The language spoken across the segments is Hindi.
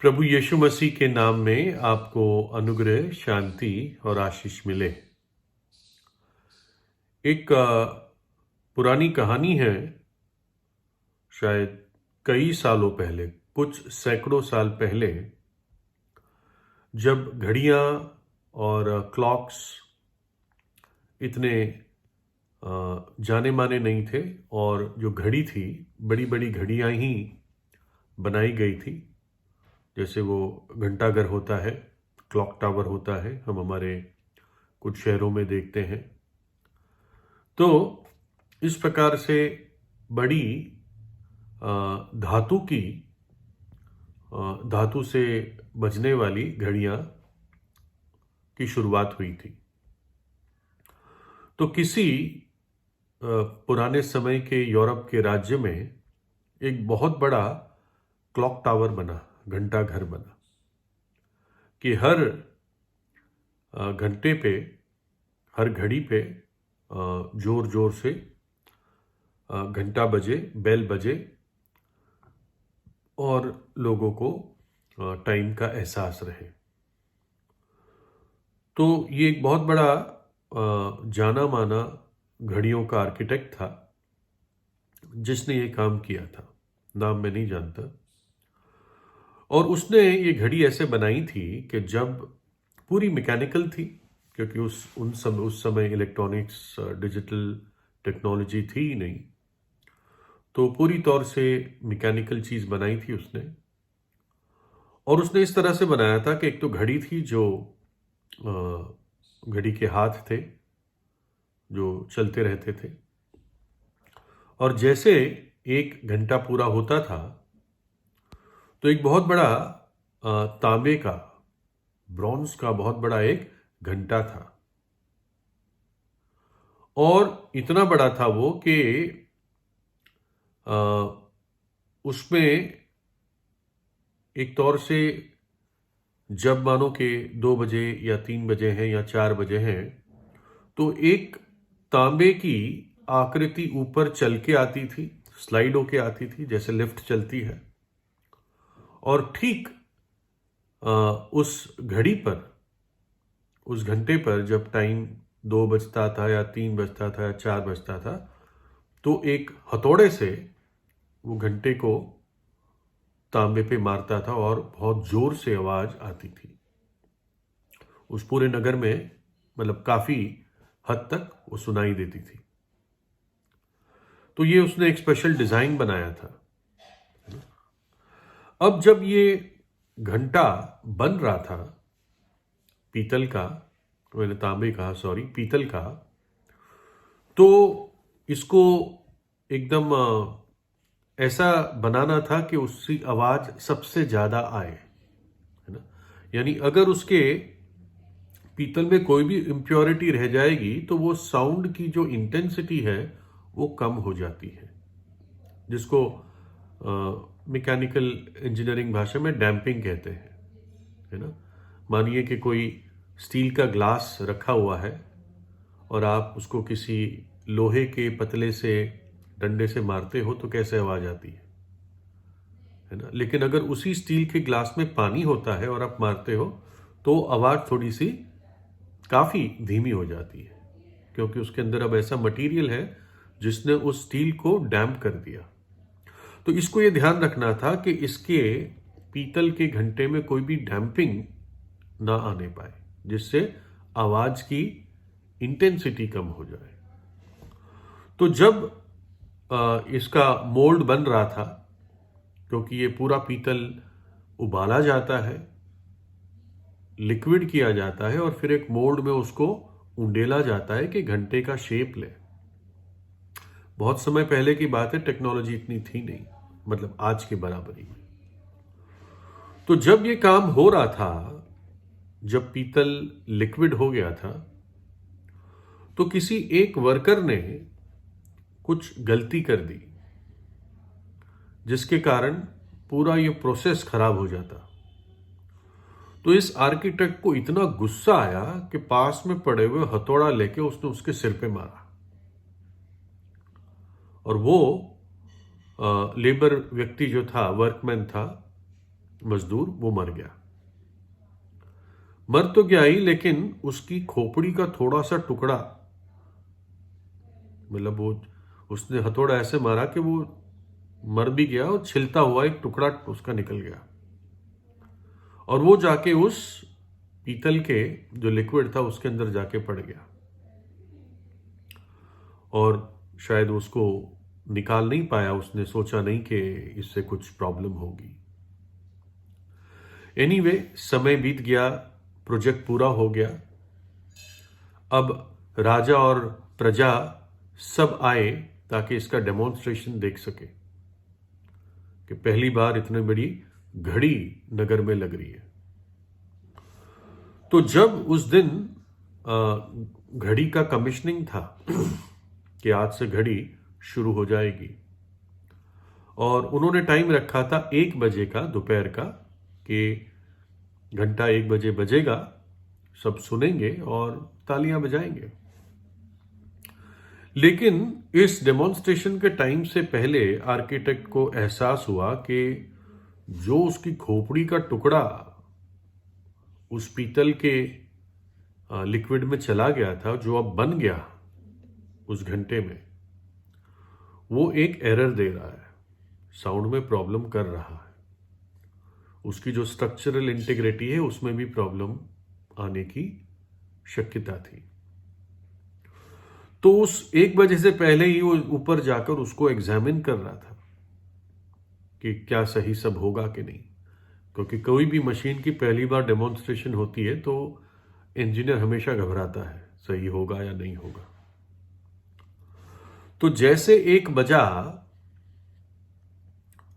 प्रभु यीशु मसीह के नाम में आपको अनुग्रह, शांति और आशीष मिले। एक पुरानी कहानी है, शायद कई सालों पहले, कुछ सैकड़ों साल पहले, जब घड़ियां और क्लॉक्स इतने जाने माने नहीं थे और जो घड़ी थी, बड़ी बड़ी घड़ियां ही बनाई गई थी। जैसे वो घंटाघर होता है, क्लॉक टावर होता है, हम हमारे कुछ शहरों में देखते हैं। तो इस प्रकार से बड़ी धातु की धातु से बजने वाली घड़ियां की शुरुआत हुई थी। तो किसी पुराने समय के यूरोप के राज्य में एक बहुत बड़ा क्लॉक टावर बना, घंटा घर बना, कि हर घंटे पे, हर घड़ी पे जोर जोर से घंटा बजे, बेल बजे और लोगों को टाइम का एहसास रहे। तो ये एक बहुत बड़ा जाना माना घड़ियों का आर्किटेक्ट था जिसने ये काम किया था। नाम मैं नहीं जानता। और उसने ये घड़ी ऐसे बनाई थी कि जब पूरी मैकेनिकल थी, क्योंकि उस समय इलेक्ट्रॉनिक्स, डिजिटल टेक्नोलॉजी थी ही नहीं, तो पूरी तौर से मैकेनिकल चीज बनाई थी उसने। और उसने इस तरह से बनाया था कि एक तो घड़ी थी जो घड़ी के हाथ थे जो चलते रहते थे, और जैसे एक घंटा पूरा होता था तो एक बहुत बड़ा तांबे का, ब्रॉन्ज का बहुत बड़ा एक घंटा था। और इतना बड़ा था वो कि उसमें एक तौर से जब मानो कि 2 बजे या 3 बजे हैं या 4 बजे हैं, तो एक तांबे की आकृति ऊपर चल के आती थी, स्लाइड होके आती थी, जैसे लिफ्ट चलती है। और ठीक उस घड़ी पर, उस घंटे पर जब टाइम 2 बजता था या 3 बजता था या 4 बजता था, तो एक हथौड़े से वो घंटे को तांबे पे मारता था और बहुत जोर से आवाज आती थी। उस पूरे नगर में, मतलब काफी हद तक वो सुनाई देती थी। तो ये उसने एक स्पेशल डिजाइन बनाया था। अब जब ये घंटा बन रहा था, पीतल का, मैंने तांबे कहा, सॉरी, पीतल का, तो इसको एकदम ऐसा बनाना था कि उसकी आवाज सबसे ज्यादा आए, है ना। यानी अगर उसके पीतल में कोई भी इम्प्योरिटी रह जाएगी तो वो साउंड की जो इंटेंसिटी है वो कम हो जाती है, जिसको मैकेनिकल इंजीनियरिंग भाषा में डैम्पिंग कहते हैं, है ना। मानिए कि कोई स्टील का ग्लास रखा हुआ है और आप उसको किसी लोहे के पतले से डंडे से मारते हो तो कैसे आवाज आती है ना। लेकिन अगर उसी स्टील के ग्लास में पानी होता है और आप मारते हो तो आवाज थोड़ी सी काफी धीमी हो जाती है, क्योंकि उसके अंदर अब ऐसा मटेरियल है जिसने उस स्टील को डैम्प कर दिया। तो इसको यह ध्यान रखना था कि इसके पीतल के घंटे में कोई भी डैम्पिंग ना आने पाए, जिससे आवाज की इंटेंसिटी कम हो जाए। तो जब इसका मोल्ड बन रहा था, क्योंकि ये पूरा पीतल उबाला जाता है, लिक्विड किया जाता है और फिर एक मोल्ड में उसको उंडेला जाता है कि घंटे का शेप ले। बहुत समय पहले की बात है, टेक्नोलॉजी इतनी थी नहीं, मतलब आज के बराबरी में। तो जब ये काम हो रहा था, जब पीतल लिक्विड हो गया था, तो किसी एक वर्कर ने कुछ गलती कर दी जिसके कारण पूरा ये प्रोसेस खराब हो जाता। तो इस आर्किटेक्ट को इतना गुस्सा आया कि पास में पड़े हुए हथौड़ा लेके उसने उसके सिर पे मारा। और वो लेबर व्यक्ति जो था, वर्कमैन था, मजदूर वो मर गया। मर तो गया ही, लेकिन उसकी खोपड़ी का थोड़ा सा टुकड़ा, मतलब वो उसने हथौड़ा ऐसे मारा कि वो मर भी गया और छिलता हुआ एक टुकड़ा उसका निकल गया, और वो जाके उस पीतल के जो लिक्विड था उसके अंदर जाके पड़ गया, और शायद उसको निकाल नहीं पाया। उसने सोचा नहीं कि इससे कुछ प्रॉब्लम होगी। एनीवे, समय बीत गया, प्रोजेक्ट पूरा हो गया। अब राजा और प्रजा सब आए ताकि इसका डेमोन्स्ट्रेशन देख सके कि पहली बार इतनी बड़ी घड़ी नगर में लग रही है। तो जब उस दिन घड़ी का कमिश्निंग था कि आज से घड़ी शुरू हो जाएगी, और उन्होंने टाइम रखा था 1 बजे का, दोपहर का, कि घंटा 1 बजे बजेगा, सब सुनेंगे और तालियां बजाएंगे। लेकिन इस डेमोन्स्ट्रेशन के टाइम से पहले आर्किटेक्ट को एहसास हुआ कि जो उसकी खोपड़ी का टुकड़ा उस पीतल के लिक्विड में चला गया था, जो अब बन गया उस घंटे में, वो एक एरर दे रहा है, साउंड में प्रॉब्लम कर रहा है। उसकी जो स्ट्रक्चरल इंटीग्रिटी है उसमें भी प्रॉब्लम आने की शक्यता थी। तो उस 1 बजे से पहले ही वो ऊपर जाकर उसको एग्जामिन कर रहा था कि क्या सही सब होगा कि नहीं, क्योंकि कोई भी मशीन की पहली बार डेमोन्स्ट्रेशन होती है तो इंजीनियर हमेशा घबराता है, सही होगा या नहीं होगा। तो जैसे 1 बजा,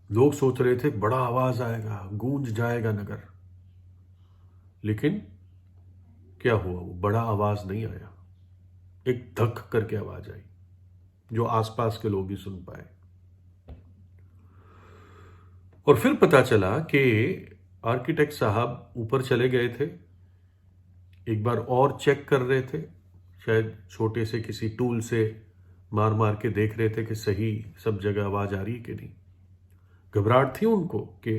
लोग सोच रहे थे बड़ा आवाज आएगा, गूंज जाएगा नगर, लेकिन क्या हुआ? वो बड़ा आवाज नहीं आया, एक धक करके आवाज आई जो आसपास के लोग ही सुन पाए। और फिर पता चला कि आर्किटेक्ट साहब ऊपर चले गए थे, एक बार और चेक कर रहे थे, शायद छोटे से किसी टूल से मार मार के देख रहे थे कि सही सब जगह आवाज आ रही है कि नहीं। घबराहट थी उनको कि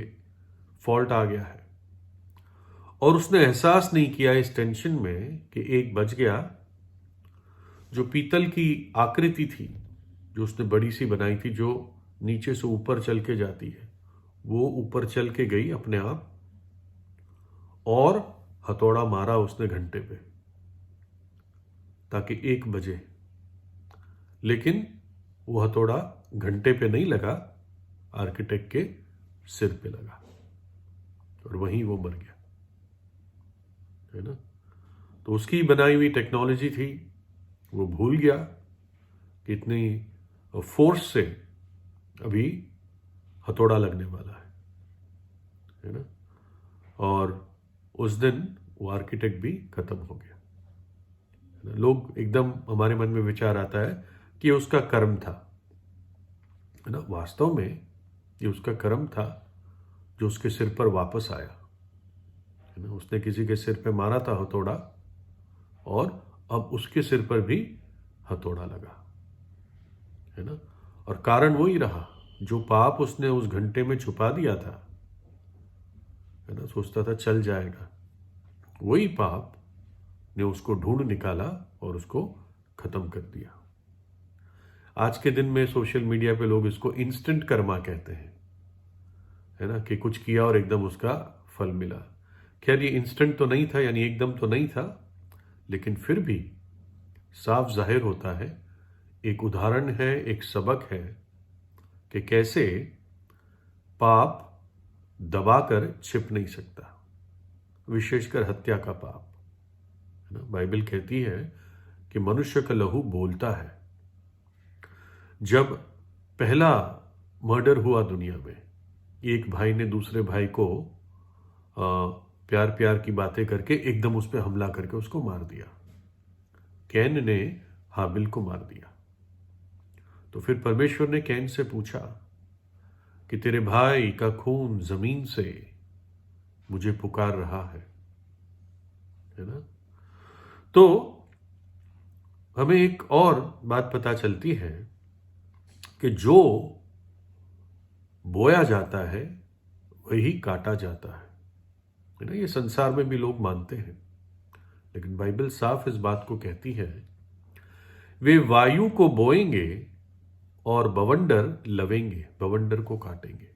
फॉल्ट आ गया है, और उसने एहसास नहीं किया इस टेंशन में कि 1 बज गया। जो पीतल की आकृति थी जो उसने बड़ी सी बनाई थी, जो नीचे से ऊपर चल के जाती है, वो ऊपर चल के गई अपने आप, और हथौड़ा मारा उसने घंटे पे ताकि 1 बजे। लेकिन वो हथौड़ा घंटे पे नहीं लगा, आर्किटेक्ट के सिर पे लगा, और वहीं वो मर गया, है ना। तो उसकी बनाई हुई टेक्नोलॉजी थी, वो भूल गया कि इतनी फोर्स से अभी हथौड़ा लगने वाला है ना। और उस दिन वो आर्किटेक्ट भी खत्म हो गया, है ना। लोग एकदम, हमारे मन में विचार आता है कि ये उसका कर्म था, है ना। वास्तव में ये उसका कर्म था जो उसके सिर पर वापस आया, है ना। उसने किसी के सिर पे मारा था हथौड़ा, और अब उसके सिर पर भी हथौड़ा लगा, है ना। और कारण वही रहा, जो पाप उसने उस घंटे में छुपा दिया था, है ना, सोचता था चल जाएगा, वही पाप ने उसको ढूंढ निकाला और उसको खत्म कर दिया। आज के दिन में सोशल मीडिया पे लोग इसको इंस्टेंट कर्मा कहते हैं, है ना, कि कुछ किया और एकदम उसका फल मिला। खैर, ये इंस्टेंट तो नहीं था, यानी एकदम तो नहीं था, लेकिन फिर भी साफ जाहिर होता है, एक उदाहरण है, एक सबक है कि कैसे पाप दबाकर छिप नहीं सकता, विशेषकर हत्या का पाप, है ना। बाइबल कहती है कि मनुष्य का लहू बोलता है। जब पहला मर्डर हुआ दुनिया में, एक भाई ने दूसरे भाई को प्यार प्यार की बातें करके एकदम उस पर हमला करके उसको मार दिया। कैन ने हाबिल को मार दिया। तो फिर परमेश्वर ने कैन से पूछा कि तेरे भाई का खून जमीन से मुझे पुकार रहा है ना। तो हमें एक और बात पता चलती है कि जो बोया जाता है वही काटा जाता है ना। ये संसार में भी लोग मानते हैं, लेकिन बाइबल साफ इस बात को कहती है, वे वायु को बोएंगे और बवंडर लवेंगे, बवंडर को काटेंगे।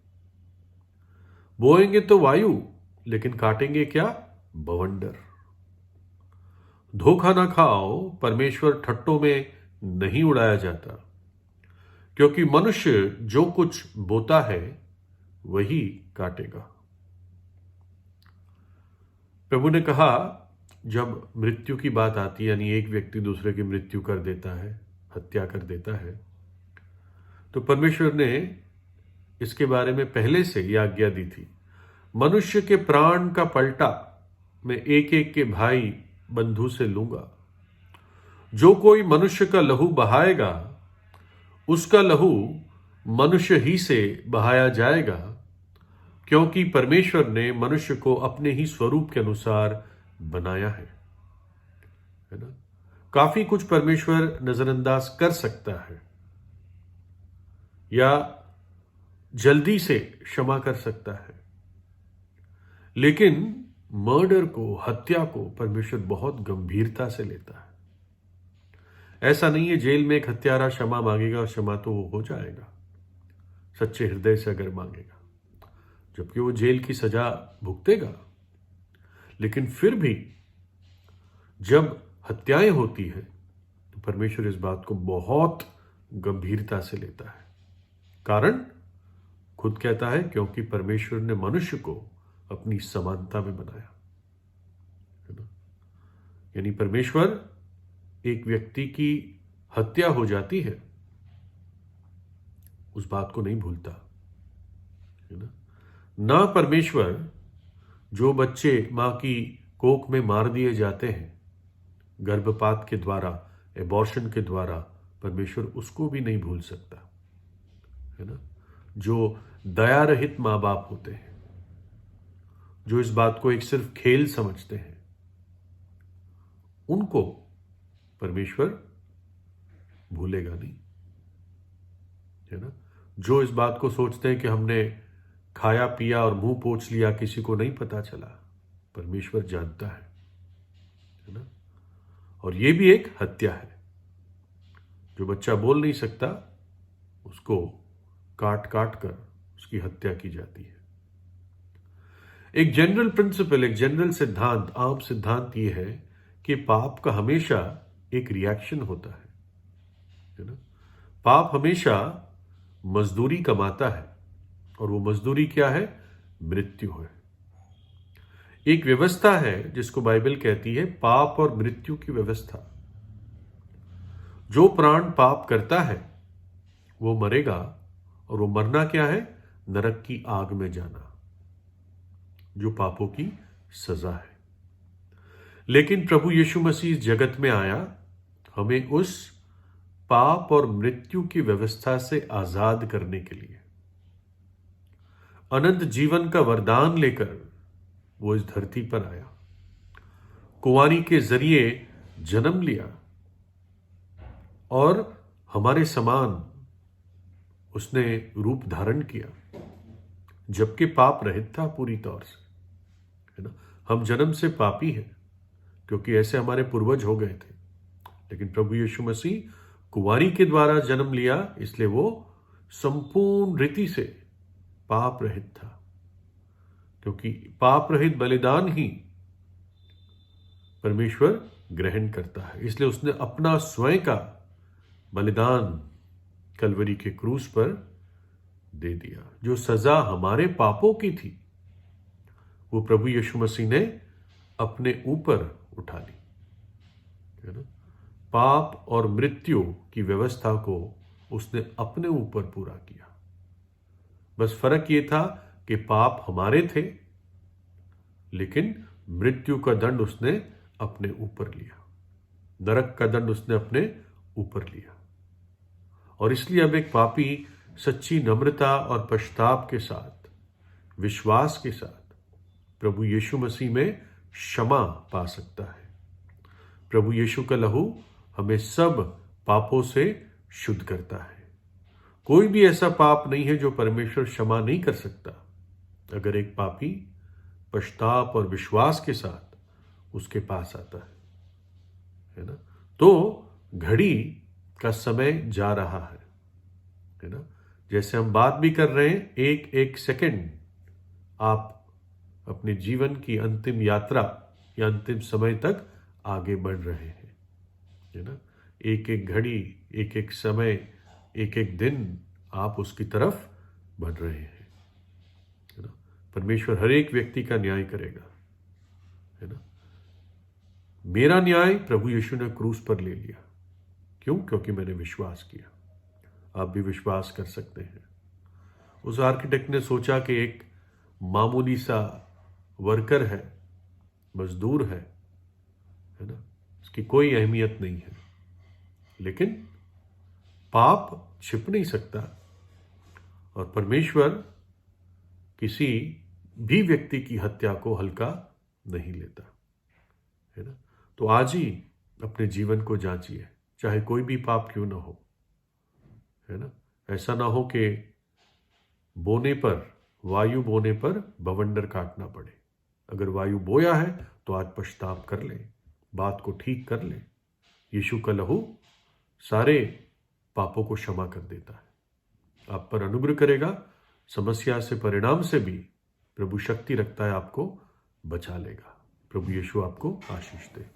बोएंगे तो वायु, लेकिन काटेंगे क्या? बवंडर। धोखा ना खाओ, परमेश्वर ठट्टों में नहीं उड़ाया जाता, क्योंकि मनुष्य जो कुछ बोता है वही काटेगा। प्रभु ने कहा, जब मृत्यु की बात आती है, यानी एक व्यक्ति दूसरे की मृत्यु कर देता है, हत्या कर देता है, तो परमेश्वर ने इसके बारे में पहले से ही आज्ञा दी थी, मनुष्य के प्राण का पलटा मैं एक एक के भाई बंधु से लूंगा। जो कोई मनुष्य का लहू बहाएगा, उसका लहू मनुष्य ही से बहाया जाएगा, क्योंकि परमेश्वर ने मनुष्य को अपने ही स्वरूप के अनुसार बनाया है ना। काफी कुछ परमेश्वर नजरअंदाज कर सकता है या जल्दी से क्षमा कर सकता है, लेकिन मर्डर को, हत्या को परमेश्वर बहुत गंभीरता से लेता है। ऐसा नहीं है जेल में एक हत्यारा क्षमा मांगेगा और क्षमा तो वो हो जाएगा, सच्चे हृदय से अगर मांगेगा, जबकि वो जेल की सजा भुगतेगा। लेकिन फिर भी जब हत्याएं होती है तो परमेश्वर इस बात को बहुत गंभीरता से लेता है। कारण खुद कहता है, क्योंकि परमेश्वर ने मनुष्य को अपनी समानता में बनाया है ना। यानी परमेश्वर एक व्यक्ति की हत्या हो जाती है, उस बात को नहीं भूलता है ना। परमेश्वर जो बच्चे मां की कोख में मार दिए जाते हैं गर्भपात के द्वारा, एबॉर्शन के द्वारा, परमेश्वर उसको भी नहीं भूल सकता है ना। जो दया रहित मां बाप होते हैं, जो इस बात को एक सिर्फ खेल समझते हैं, उनको परमेश्वर भूलेगा नहीं है ना। जो इस बात को सोचते हैं कि हमने खाया पिया और मुंह पोंछ लिया, किसी को नहीं पता चला, परमेश्वर जानता है ना। और ये भी एक हत्या है। जो बच्चा बोल नहीं सकता, उसको काट काट कर उसकी हत्या की जाती है। एक जनरल प्रिंसिपल, एक जनरल सिद्धांत, आम सिद्धांत यह है कि पाप का हमेशा एक रिएक्शन होता है ना। पाप हमेशा मजदूरी कमाता है, और वो मजदूरी क्या है? मृत्यु है। एक व्यवस्था है जिसको बाइबल कहती है पाप और मृत्यु की व्यवस्था। जो प्राण पाप करता है वो मरेगा, और वो मरना क्या है? नरक की आग में जाना, जो पापों की सजा है। लेकिन प्रभु यीशु मसीह इस जगत में आया हमें उस पाप और मृत्यु की व्यवस्था से आजाद करने के लिए। अनंत जीवन का वरदान लेकर वो इस धरती पर आया, कुंवारी के जरिए जन्म लिया, और हमारे समान उसने रूप धारण किया, जबकि पाप रहित था पूरी तौर से है ना। हम जन्म से पापी हैं, क्योंकि ऐसे हमारे पूर्वज हो गए थे, लेकिन प्रभु यीशु मसीह कुंवारी के द्वारा जन्म लिया, इसलिए वो संपूर्ण रीति से पाप रहित था, क्योंकि पाप रहित बलिदान ही परमेश्वर ग्रहण करता है। इसलिए उसने अपना स्वयं का बलिदान कलवरी के क्रूस पर दे दिया। जो सजा हमारे पापों की थी वो प्रभु यीशु मसीह ने अपने ऊपर उठा ली है ना। पाप और मृत्यु की व्यवस्था को उसने अपने ऊपर पूरा किया। बस फर्क ये था कि पाप हमारे थे, लेकिन मृत्यु का दंड उसने अपने ऊपर लिया, नरक का दंड उसने अपने ऊपर लिया। और इसलिए अब एक पापी सच्ची नम्रता और पश्चाताप के साथ, विश्वास के साथ प्रभु यीशु मसीह में क्षमा पा सकता है। प्रभु यीशु का लहू हमें सब पापों से शुद्ध करता है। कोई भी ऐसा पाप नहीं है जो परमेश्वर क्षमा नहीं कर सकता। अगर एक पापी पश्चाताप और विश्वास के साथ उसके पास आता है ना, तो घड़ी का समय जा रहा है ना। जैसे हम बात भी कर रहे हैं, एक एक सेकंड आप अपने जीवन की अंतिम यात्रा या अंतिम समय तक आगे बढ़ रहे हैं, है ना। एक एक घड़ी, एक एक समय, एक एक दिन आप उसकी तरफ बढ़ रहे हैं, है ना। परमेश्वर हर एक व्यक्ति का न्याय करेगा, है ना। मेरा न्याय प्रभु यीशु ने क्रूस पर ले लिया। क्यों? क्योंकि मैंने विश्वास किया। आप भी विश्वास कर सकते हैं। उस आर्किटेक्ट ने सोचा कि एक मामूली सा वर्कर है, मजदूर है ना, इसकी कोई अहमियत नहीं है। लेकिन पाप छिप नहीं सकता और परमेश्वर किसी भी व्यक्ति की हत्या को हल्का नहीं लेता, है ना। तो आज ही अपने जीवन को जांचिए, चाहे कोई भी पाप क्यों ना हो, है ना। ऐसा ना हो कि वायु बोने पर बवंडर काटना पड़े। अगर वायु बोया है तो आज पछताप कर ले, बात को ठीक कर ले। यीशु का लहू सारे पापों को क्षमा कर देता है, आप पर अनुग्रह करेगा। समस्या से, परिणाम से भी प्रभु शक्ति रखता है, आपको बचा लेगा। प्रभु यीशु आपको आशीष दे।